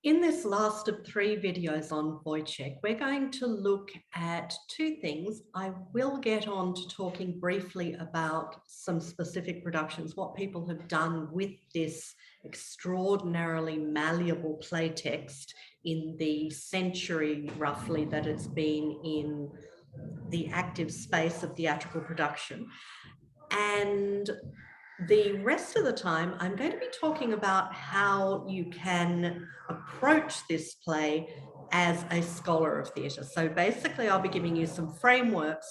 In this last of 3 videos on Woyzeck, we're going to look at 2 things. I will get on to talking briefly about some specific productions, what people have done with this extraordinarily malleable play text in the century, roughly, that it's been in the active space of theatrical production. And the rest of the time, I'm going to be talking about how you can approach this play as a scholar of theatre. So basically, I'll be giving you some frameworks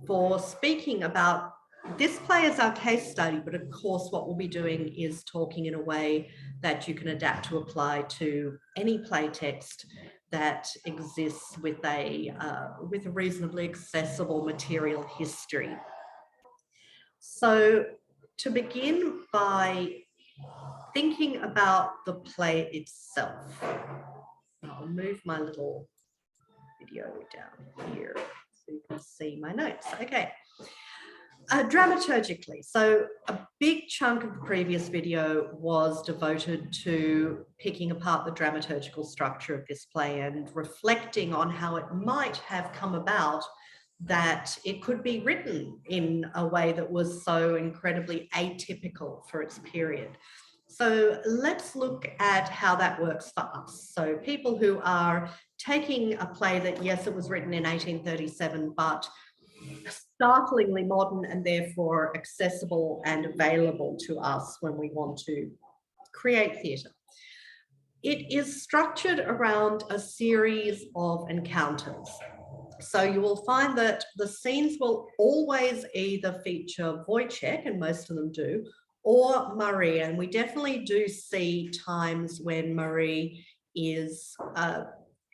for speaking about this play as our case study, but of course, what we'll be doing is talking in a way that you can adapt to apply to any play text that exists with a reasonably accessible material history. So to begin by thinking about the play itself, I'll move my little video down here so you can see my notes. Okay. Dramaturgically, so a big chunk of the previous video was devoted to picking apart the dramaturgical structure of this play and reflecting on how it might have come about that it could be written in a way that was so incredibly atypical for its period. So let's look at how that works for us. So people who are taking a play that, yes, it was written in 1837, but startlingly modern and therefore accessible and available to us when we want to create theatre. It is structured around a series of encounters. So you will find that the scenes will always either feature Woyzeck, and most of them do, or Marie. And we definitely do see times when Marie is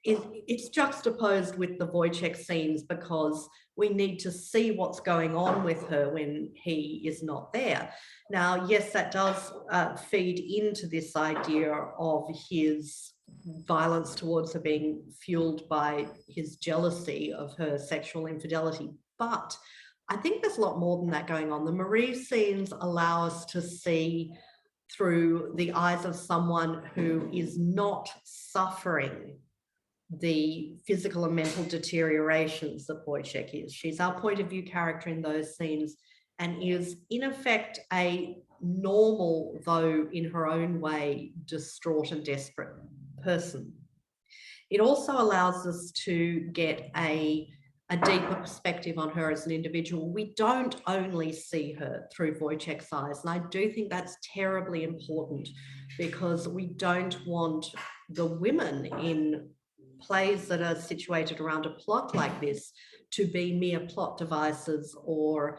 it's juxtaposed with the Woyzeck scenes because we need to see what's going on with her when he is not there. Now, yes, that does feed into this idea of his violence towards her being fueled by his jealousy of her sexual infidelity. But I think there's a lot more than that going on. The Marie scenes allow us to see through the eyes of someone who is not suffering the physical and mental deteriorations that Woyzeck is. She's our point of view character in those scenes and is in effect a normal, though in her own way, distraught and desperate person. It also allows us to get a deeper perspective on her as an individual. We don't only see her through Woyzeck's eyes, and I do think that's terribly important because we don't want the women in plays that are situated around a plot like this to be mere plot devices or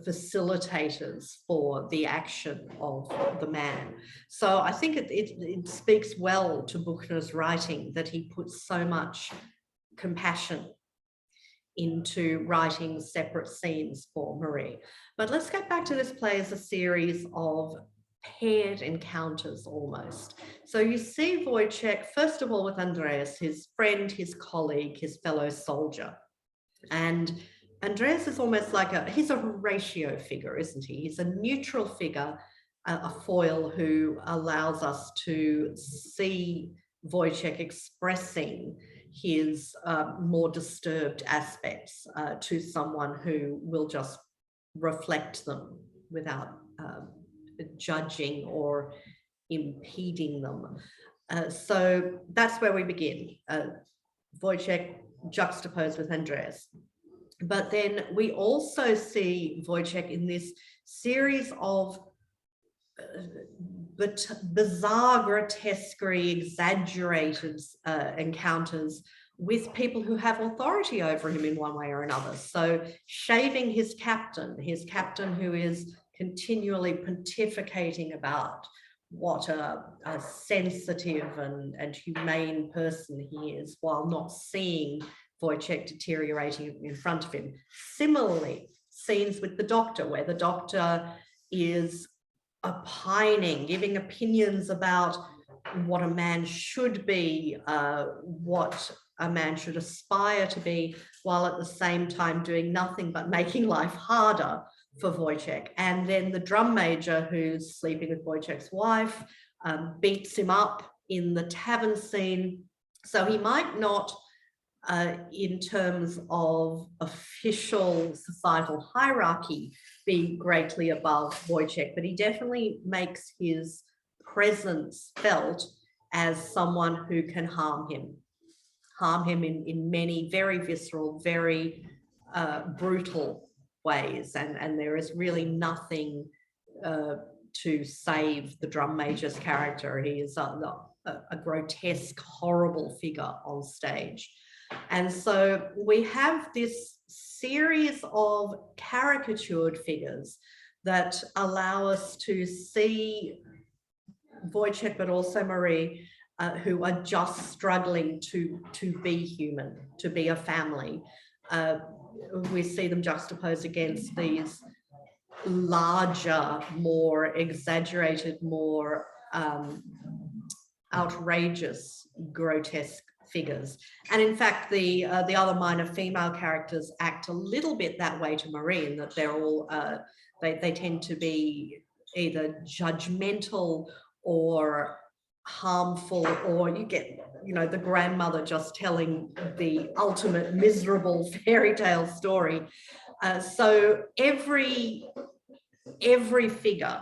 facilitators for the action of the man. So I think it speaks well to Buchner's writing that he puts so much compassion into writing separate scenes for Marie. But let's get back to this play as a series of paired encounters almost. So you see Woyzeck, first of all, with Andreas, his friend, his colleague, his fellow soldier. And Andreas is almost like he's a Horatio figure, isn't he? He's a neutral figure, a foil who allows us to see Woyzeck expressing his more disturbed aspects to someone who will just reflect them without judging or impeding them. So that's where we begin. Woyzeck juxtaposed with Andreas. But then we also see Woyzeck in this series of bizarre, grotesquery, exaggerated encounters with people who have authority over him in one way or another. So shaving his captain who is continually pontificating about what a sensitive and humane person he is while not seeing Woyzeck deteriorating in front of him. Similarly, scenes with the doctor where the doctor is opining, giving opinions about what a man should be, what a man should aspire to be, while at the same time doing nothing but making life harder for Woyzeck. And then the drum major who's sleeping with Woyzeck's wife beats him up in the tavern scene. So he might not, in terms of official societal hierarchy, be greatly above Woyzeck, but he definitely makes his presence felt as someone who can harm him in many very visceral, very brutal ways. And there is really nothing to save the drum major's character. He is a grotesque, horrible figure on stage. And so we have this series of caricatured figures that allow us to see Woyzeck, but also Marie, who are just struggling to be human, to be a family. We see them juxtaposed against these larger, more exaggerated, more outrageous, grotesque figures. And in fact, the other minor female characters act a little bit that way to Marie, in that they're all they tend to be either judgmental or harmful, or you get, you know, the grandmother just telling the ultimate miserable fairy tale story. So every figure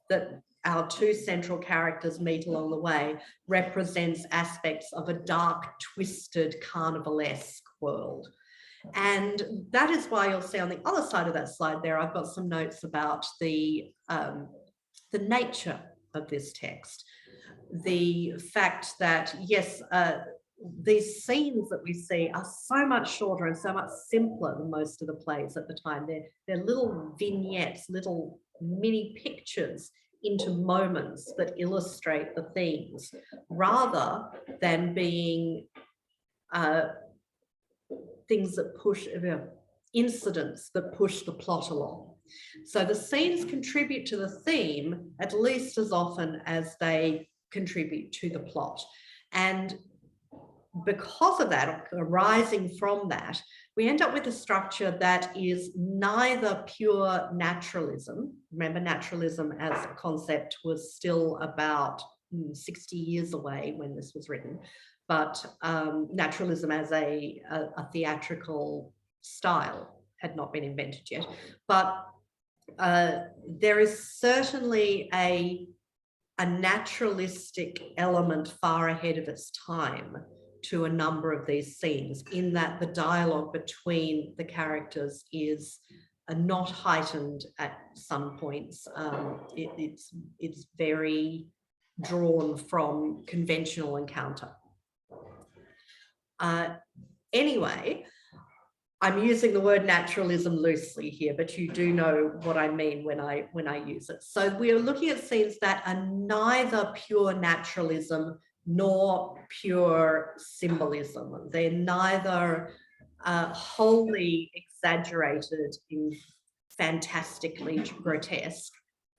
that our two central characters meet along the way represents aspects of a dark, twisted, carnivalesque world. And that is why you'll see on the other side of that slide there, I've got some notes about the nature of this text. The fact that, yes, these scenes that we see are so much shorter and so much simpler than most of the plays at the time. They're little vignettes, little mini pictures into moments that illustrate the themes, rather than being things that push, incidents that push the plot along. So the scenes contribute to the theme at least as often as they contribute to the plot. And because of that, arising from that, we end up with a structure that is neither pure naturalism. Remember, naturalism as a concept was still about 60 years away when this was written, but naturalism as a theatrical style had not been invented yet. But there is certainly a naturalistic element far ahead of its time to a number of these scenes, in that the dialogue between the characters is not heightened at some points. It's very drawn from conventional encounter. Anyway, I'm using the word naturalism loosely here, but you do know what I mean when I use it. So we're looking at scenes that are neither pure naturalism nor pure symbolism. They're neither wholly exaggerated in fantastically grotesque,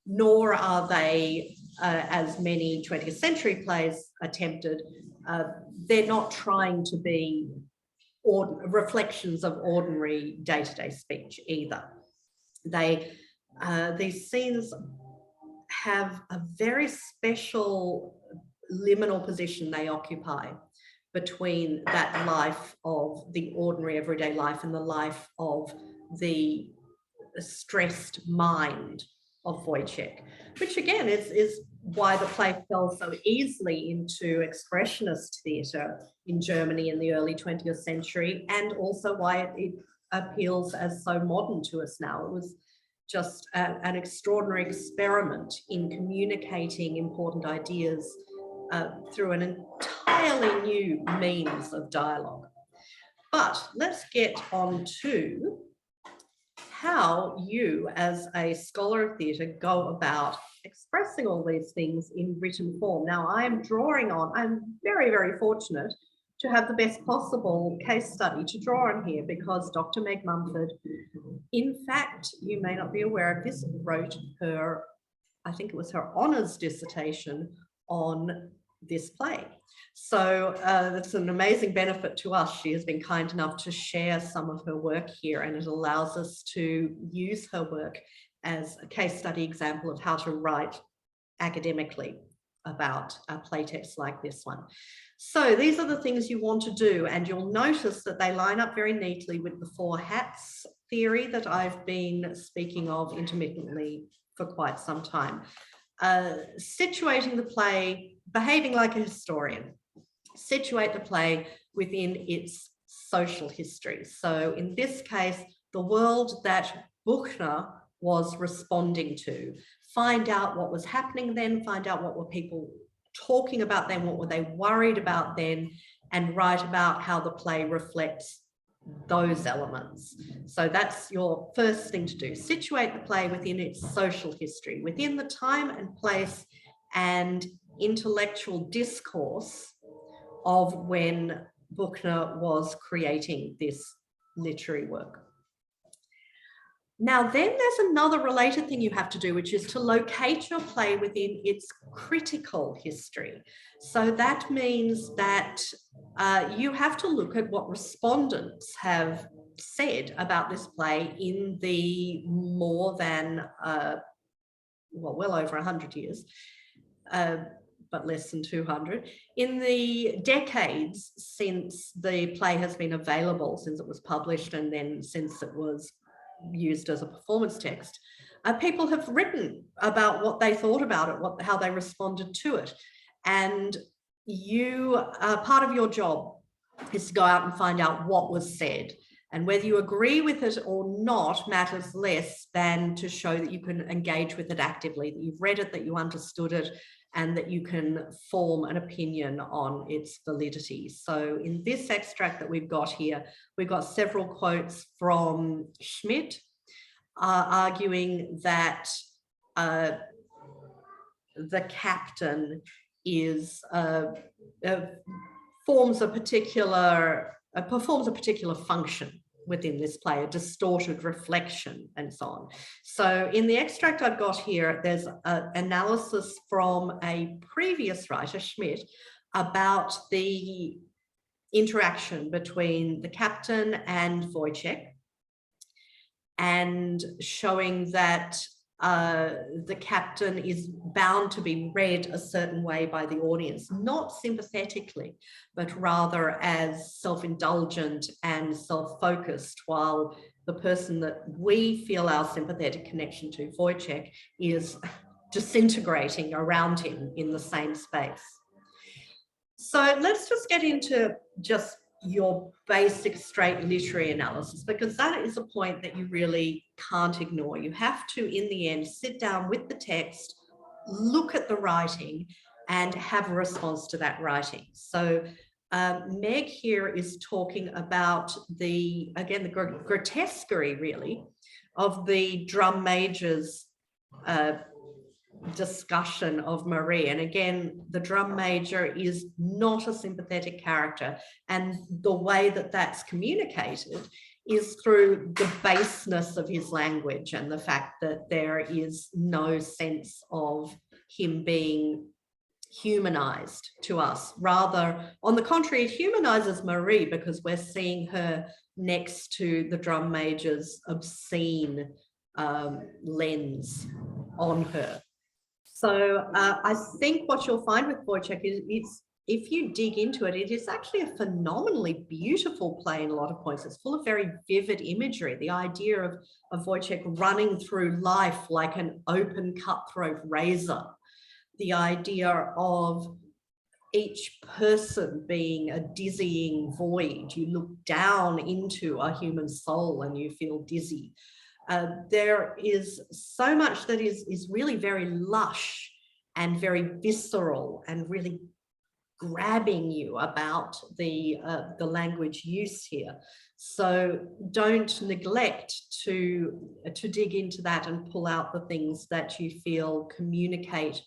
nor are they, as many 20th century plays attempted, they're not trying to be reflections of ordinary day-to-day speech either. These scenes have a very special liminal position they occupy between that life of the ordinary everyday life and the life of the stressed mind of Woyzeck, which again is why the play fell so easily into expressionist theatre in Germany in the early 20th century, and also why it appeals as so modern to us now. It was just an extraordinary experiment in communicating important ideas through an entirely new means of dialogue. But let's get on to how you, as a scholar of theatre, go about expressing all these things in written form. Now, I'm very, very fortunate to have the best possible case study to draw on here, because Dr. Meg Mumford, in fact, you may not be aware of this, wrote her, I think it was her honours dissertation on this play. So that's an amazing benefit to us. She has been kind enough to share some of her work here, and it allows us to use her work as a case study example of how to write academically about a playtext like this one. So these are the things you want to do, and you'll notice that they line up very neatly with the four hats theory that I've been speaking of intermittently for quite some time. Situating the play, behaving like a historian, situate the play within its social history. So in this case, the world that Buchner was responding to, find out what was happening then, find out what were people talking about then, what were they worried about then, and write about how the play reflects those elements. So that's your first thing to do. Situate the play within its social history, within the time and place and intellectual discourse of when Buchner was creating this literary work. Now, then there's another related thing you have to do, which is to locate your play within its critical history. So that means that you have to look at what respondents have said about this play in the more than, well over 100 years, but less than 200, in the decades since the play has been available, since it was published and then since it was used as a performance text. People have written about what they thought about it, how they responded to it. And part of your job is to go out and find out what was said. And whether you agree with it or not matters less than to show that you can engage with it actively, that you've read it, that you understood it, and that you can form an opinion on its validity. So in this extract that we've got here, we've got several quotes from Schmidt arguing that the captain is performs a particular function within this play, a distorted reflection and so on. So in the extract I've got here, there's an analysis from a previous writer, Schmidt, about the interaction between the captain and Woyzeck, and showing that the captain is bound to be read a certain way by the audience, not sympathetically, but rather as self-indulgent and self-focused, while the person that we feel our sympathetic connection to, Woyzeck, is disintegrating around him in the same space. So let's just get into just your basic straight literary analysis, because that is a point that you really can't ignore. You have to, in the end, sit down with the text, look at the writing, and have a response to that writing. So Meg here is talking about the grotesquerie, really, of the drum major's discussion of Marie. And again, the drum major is not a sympathetic character, and the way that that's communicated is through the baseness of his language and the fact that there is no sense of him being humanized to us. Rather, on the contrary, it humanizes Marie because we're seeing her next to the drum major's obscene lens on her. So I think what you'll find with Woyzeck is if you dig into it, it is actually a phenomenally beautiful play in a lot of points. It's full of very vivid imagery. The idea of Woyzeck running through life like an open cutthroat razor. The idea of each person being a dizzying void. You look down into a human soul and you feel dizzy. There is so much that is really very lush and very visceral and really grabbing you about the language use here. So don't neglect to dig into that and pull out the things that you feel communicate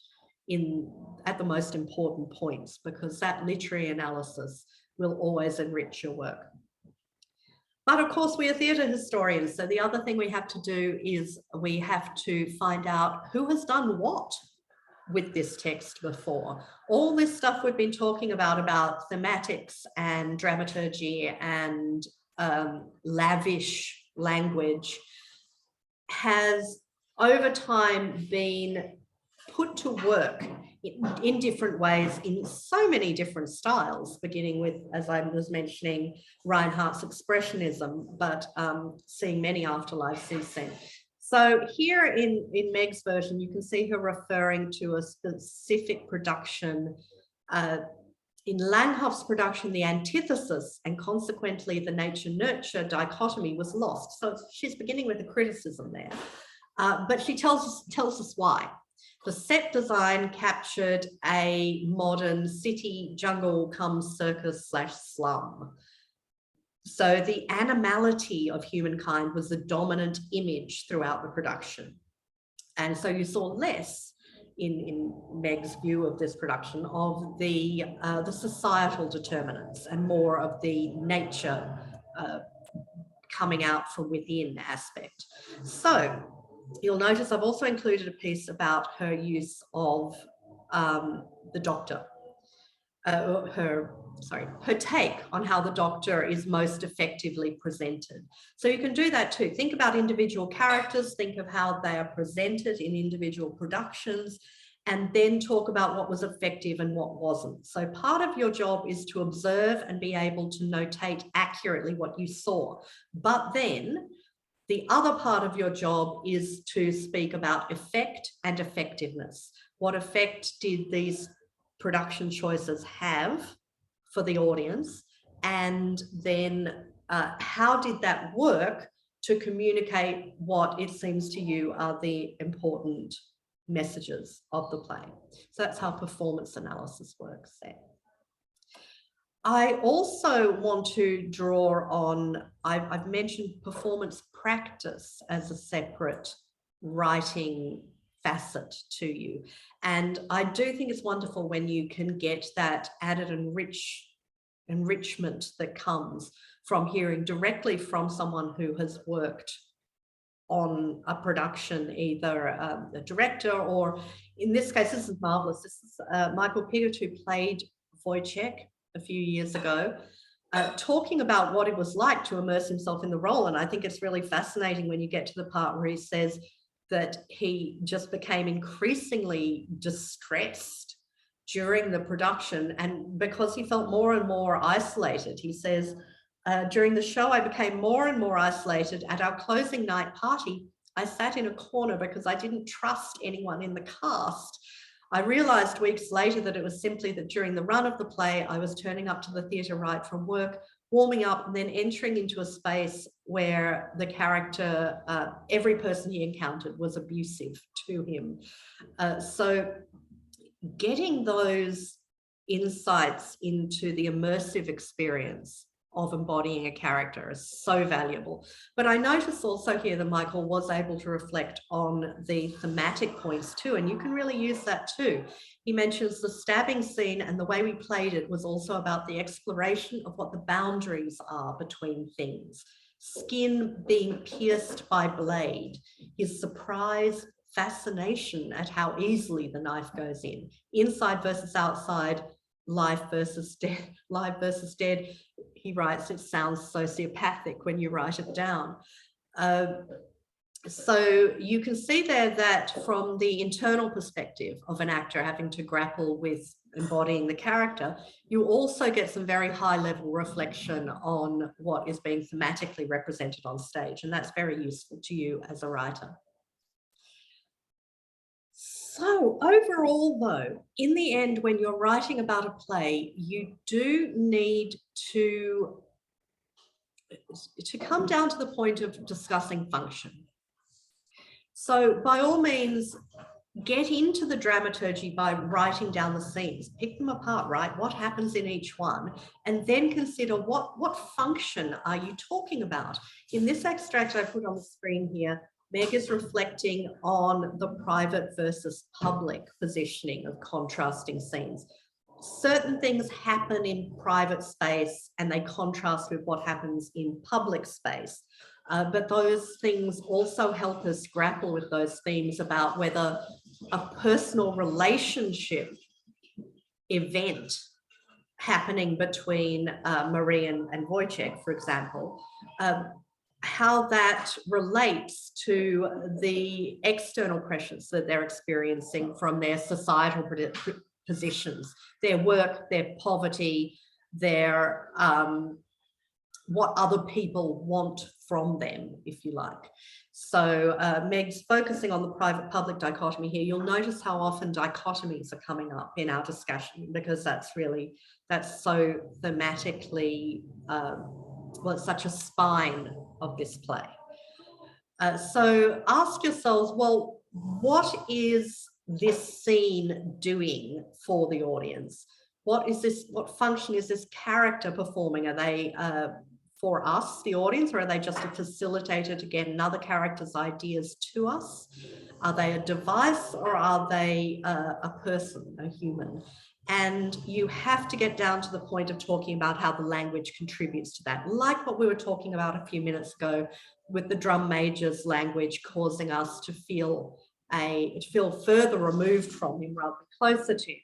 at the most important points, because that literary analysis will always enrich your work. But of course, we are theatre historians, so the other thing we have to do is we have to find out who has done what with this text before. All this stuff we've been talking about thematics and dramaturgy and lavish language has over time been put to work in different ways, in so many different styles, beginning with, as I was mentioning, Reinhardt's expressionism, but seeing many afterlives since then. So here in Meg's version, you can see her referring to a specific production. In Langhoff's production, the antithesis and consequently the nature-nurture dichotomy was lost. So she's beginning with a criticism there, but she tells us why. The set design captured a modern city jungle cum circus / slum. So the animality of humankind was the dominant image throughout the production. And so you saw less in Meg's view of this production of the societal determinants and more of the nature coming out from within aspect. So you'll notice I've also included a piece about her use of the doctor, her take on how the doctor is most effectively presented. So you can do that too. Think about individual characters, think of how they are presented in individual productions, and then talk about what was effective and what wasn't. So part of your job is to observe and be able to notate accurately what you saw. But then the other part of your job is to speak about effect and effectiveness. What effect did these production choices have for the audience? And then how did that work to communicate what it seems to you are the important messages of the play? So that's how performance analysis works there. I also want to draw on, I've mentioned performance practice as a separate writing facet to you. And I do think it's wonderful when you can get that added enrichment that comes from hearing directly from someone who has worked on a production, either a director or, in this case, this is marvelous. This is Michael Peters, who played Woyzeck a few years ago, talking about what it was like to immerse himself in the role. And I think it's really fascinating when you get to the part where he says that he just became increasingly distressed during the production, and because he felt more and more isolated. He says, during the show, I became more and more isolated. At our closing night party, I sat in a corner because I didn't trust anyone in the cast. I realized weeks later that it was simply that during the run of the play, I was turning up to the theatre right from work, warming up, and then entering into a space where the character, every person he encountered was abusive to him. So getting those insights into the immersive experience of embodying a character is so valuable. But I notice also here that Michael was able to reflect on the thematic points too, and you can really use that too. He mentions the stabbing scene, and the way we played it was also about the exploration of what the boundaries are between things. Skin being pierced by blade, his surprise, fascination at how easily the knife goes in, inside versus outside, life versus death, life versus dead. He writes, it sounds sociopathic when you write it down. So you can see there that from the internal perspective of an actor having to grapple with embodying the character, you also get some very high level reflection on what is being thematically represented on stage. And that's very useful to you as a writer. So overall, though, in the end, when you're writing about a play, you do need to come down to the point of discussing function. So by all means, get into the dramaturgy by writing down the scenes, pick them apart, right? What happens in each one, and then consider what function are you talking about? In this extract I put on the screen here, Meg is reflecting on the private versus public positioning of contrasting scenes. Certain things happen in private space and they contrast with what happens in public space. But those things also help us grapple with those themes about whether a personal relationship event happening between Marie and Woyzeck, for example, how that relates to the external pressures that they're experiencing from their societal positions, their work, their poverty, their what other people want from them, if you like. So Meg's focusing on the private-public dichotomy here. You'll notice how often dichotomies are coming up in our discussion, because that's so thematically, well, it's such a spine of this play. So ask yourselves, well, what is this scene doing for the audience? What function is this character performing? Are they for us, the audience, or are they just a facilitator to get another character's ideas to us? Are they a device, or are they a person, a human? And you have to get down to the point of talking about how the language contributes to that, like what we were talking about a few minutes ago with the drum major's language causing us to feel further removed from him rather than closer to him.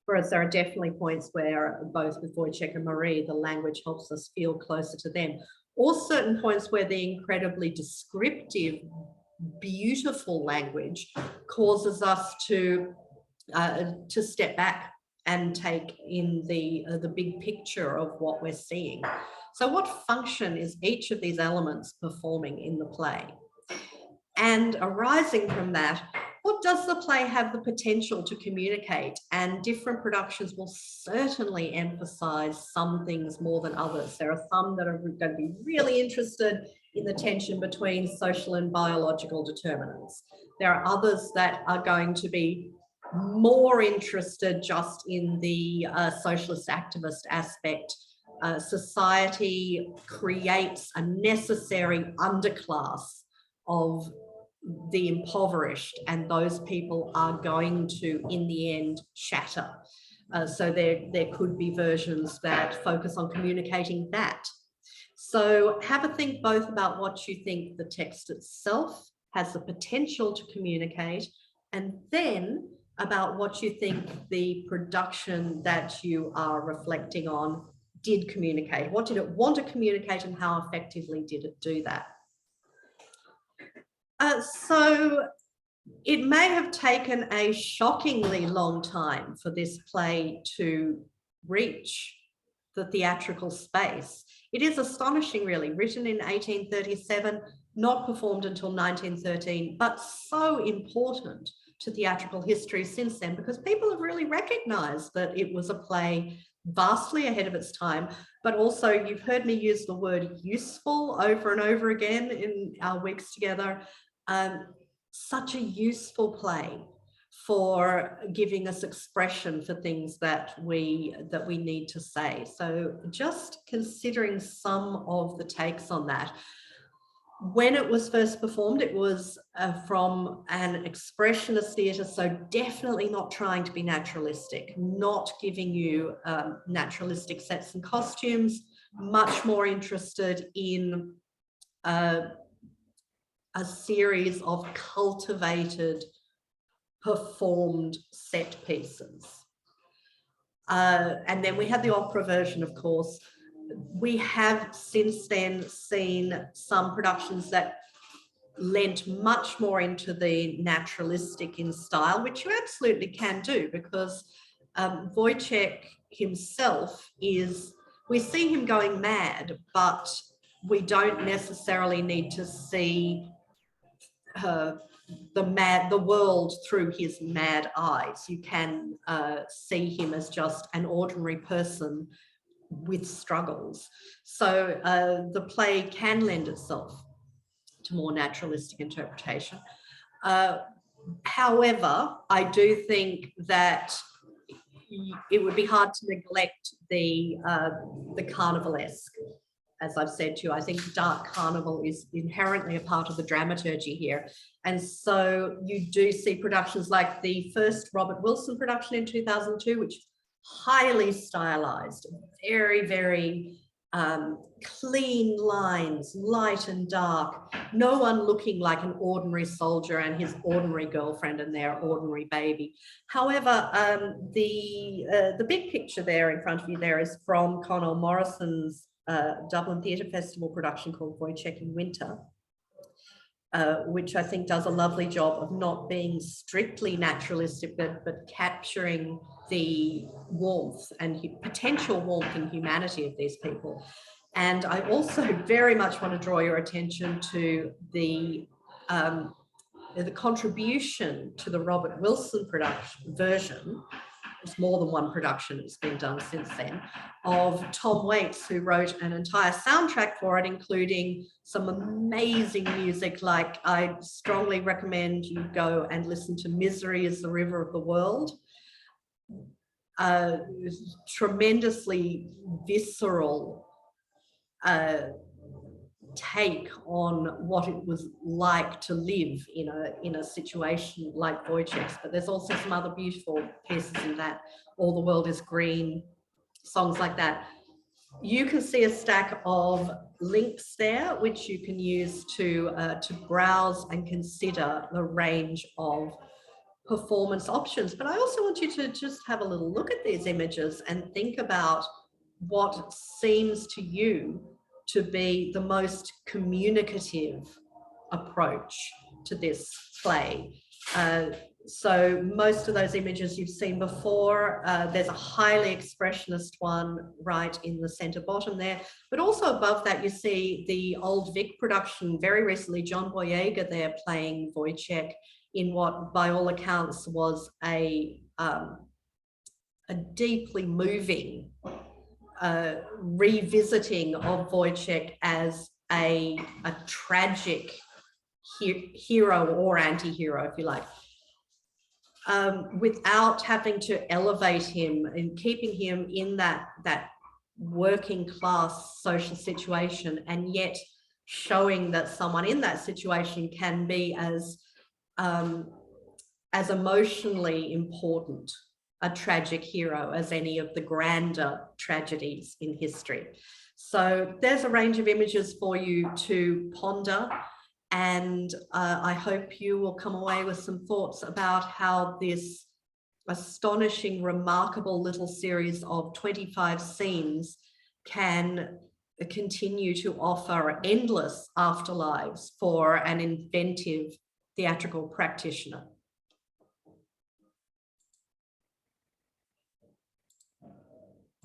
Whereas there are definitely points where both with Woyzeck and Marie, the language helps us feel closer to them. Or certain points where the incredibly descriptive, beautiful language causes us to step back and take in the big picture of what we're seeing. So what function is each of these elements performing in the play? And arising from that, what does the play have the potential to communicate? And different productions will certainly emphasize some things more than others. There are some that are going to be really interested in the tension between social and biological determinants. There are others that are going to be more interested just in the socialist activist aspect. Society creates a necessary underclass of the impoverished, and those people are going to, in the end, shatter. So there could be versions that focus on communicating that. So have a think both about what you think the text itself has the potential to communicate, and then about what you think the production that you are reflecting on did communicate. What did it want to communicate, and how effectively did it do that? So it may have taken a shockingly long time for this play to reach the theatrical space. It is astonishing, really, written in 1837, not performed until 1913, but so important to theatrical history since then, because people have really recognized that it was a play vastly ahead of its time, but also you've heard me use the word useful over and over again in our weeks together. Such a useful play for giving us expression for things that we need to say. So just considering some of the takes on that. When it was first performed, it was from an expressionist theatre, so definitely not trying to be naturalistic, not giving you naturalistic sets and costumes, much more interested in a series of cultivated, performed set pieces. And then we had the opera version, of course. We have since then seen some productions that lent much more into the naturalistic in style, which you absolutely can do, because Woyzeck himself we see him going mad, but we don't necessarily need to see the world through his mad eyes. You can see him as just an ordinary person with struggles. So the play can lend itself to more naturalistic interpretation. However, I do think that it would be hard to neglect the carnivalesque. As I've said to you, I think dark carnival is inherently a part of the dramaturgy here. And so you do see productions like the first Robert Wilson production in 2002, which is highly stylized, very, very clean lines, light and dark, no one looking like an ordinary soldier and his ordinary girlfriend and their ordinary baby. However, the big picture there in front of you there is from Conall Morrison's Dublin Theatre Festival production called Woyzeck in Winter, which I think does a lovely job of not being strictly naturalistic, but capturing the warmth and potential warmth and humanity of these people. And I also very much want to draw your attention to the contribution to the Robert Wilson version. It's more than one production that's been done since then, of Tom Waits, who wrote an entire soundtrack for it, including some amazing music. Like, I strongly recommend you go and listen to Misery is the River of the World. Tremendously visceral take on what it was like to live in a situation like Woyzeck's. But there's also some other beautiful pieces in that. All the World is Green, songs like that. You can see a stack of links there, which you can use to browse and consider the range of performance options. But I also want you to just have a little look at these images and think about what seems to you to be the most communicative approach to this play. So most of those images you've seen before. There's a highly expressionist one right in the center bottom there, but also above that you see the Old Vic production, very recently, John Boyega there playing Woyzeck in what by all accounts was a deeply moving revisiting of Woyzeck as a tragic hero or anti-hero, if you like, without having to elevate him and keeping him in that working class social situation, and yet showing that someone in that situation can be as emotionally important a tragic hero as any of the grander tragedies in history. So there's a range of images for you to ponder, and I hope you will come away with some thoughts about how this astonishing, remarkable little series of 25 scenes can continue to offer endless afterlives for an inventive theatrical practitioner.